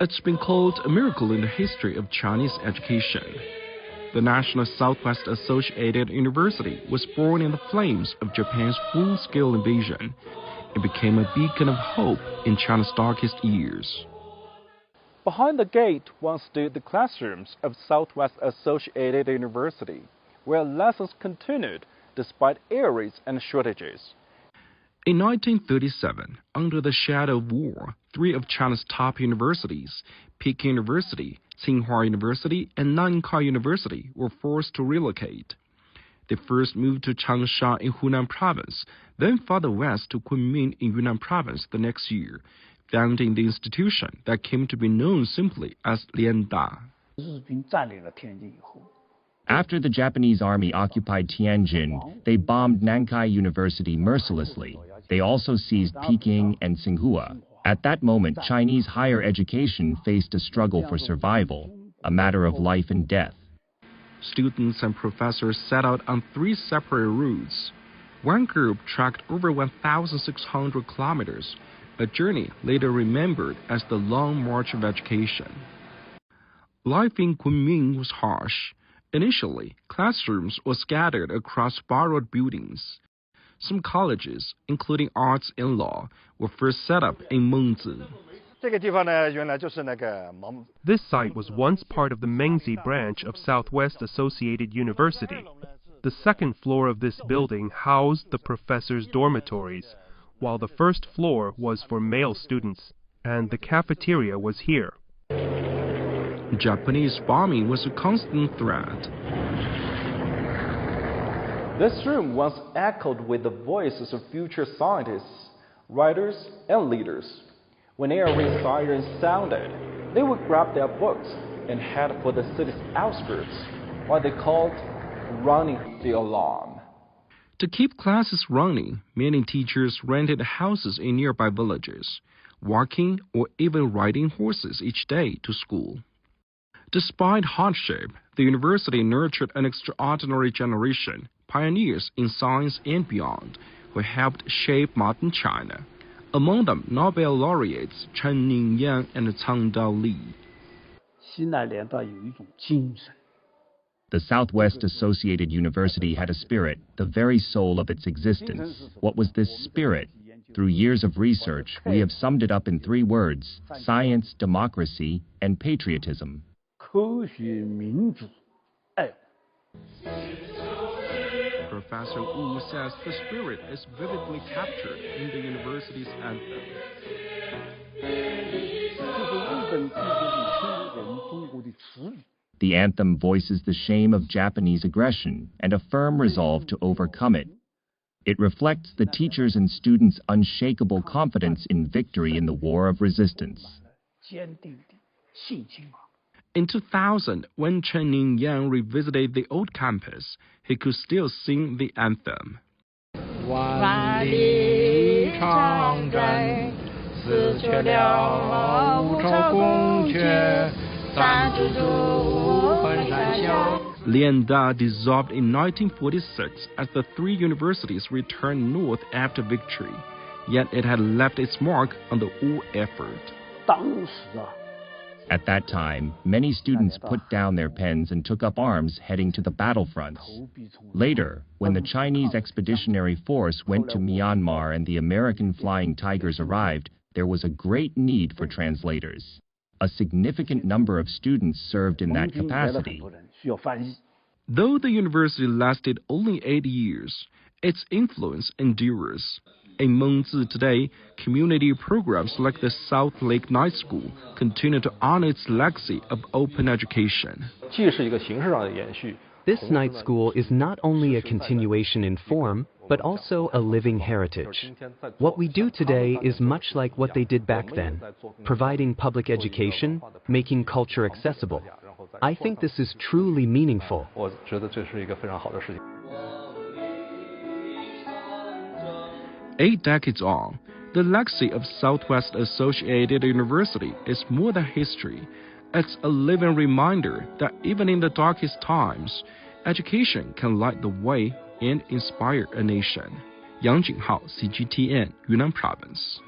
It's been called a miracle in the history of Chinese education. The National Southwest Associated University was born in the flames of Japan's full-scale invasion and became a beacon of hope in China's darkest years. Behind the gate once stood the classrooms of Southwest Associated University, where lessons continued despite air raids and shortages. In 1937, under the shadow of war, 3 of China's top universities, Peking University, Jinghao University, and Nankai University, were forced to relocate. They first moved to Changsha in Yunnan Province, then farther west to Kunming in Yunnan Province the next year, founding the institution that came to be known simply as Lianda. After the Japanese army occupied Tianjin, they bombed Nankai University mercilessly. They also seized Peking and Tsinghua. At that moment, Chinese higher education faced a struggle for survival, a matter of life and death. Students and professors set out on 3 separate routes. One group trekked over 1,600 kilometers, a journey later remembered as the Long March of Education. Life in Kunming was harsh. Initially, classrooms were scattered across borrowed buildings. Some colleges, including arts and law, were first set up in Mengzi. This site was once part of the Mengzi branch of Southwest Associated University. The second floor of this building housed the professors' dormitories, while the first floor was for male students, and the cafeteria was here. Japanese bombing was a constant threat. This room once echoed with the voices of future scientists, writers, and leaders. When air raid sirens sounded, they would grab their books and head for the city's outskirts, what they called running the alarm. To keep classes running, many teachers rented houses in nearby villages, walking or even riding horses each day to school. Despite hardship, the university nurtured an extraordinary generation, pioneers in science and beyond, who helped shape modern China. Among them, Nobel laureates Chen Ningyan and Cang Dao Li. The Southwest Associated University had a spirit, the very soul of its existence. What was this spirit? Through years of research, we have summed it up in 3 words: science, democracy, and patriotism. Professor Wu says the spirit is vividly captured in the university's anthem. The anthem voices the shame of Japanese aggression and a firm resolve to overcome it. It reflects the teachers' and students' unshakable confidence in victory in the war of resistance. In 2000, when Chen Ningyan revisited the old campus, he could still sing the anthem. Lianda dissolved in 1946 as the 3 universities returned north after victory, yet it had left its mark on the whole effort. At that time, many students put down their pens and took up arms heading to the battlefronts. Later, when the Chinese Expeditionary Force went to Myanmar and the American Flying Tigers arrived, there was a great need for translators. A significant number of students served in that capacity. Though the university lasted only 8 years, its influence endures. In Mengzi today, community programs like the South Lake Night School continue to honor its legacy of open education. This night school is not only a continuation in form, but also a living heritage. What we do today is much like what they did back then, providing public education, making culture accessible. I think this is truly meaningful. 8 decades on, the legacy of Southwest Associated University is more than history. It's a living reminder that even in the darkest times, education can light the way and inspire a nation. Jinghao, CGTN, Yunnan Province.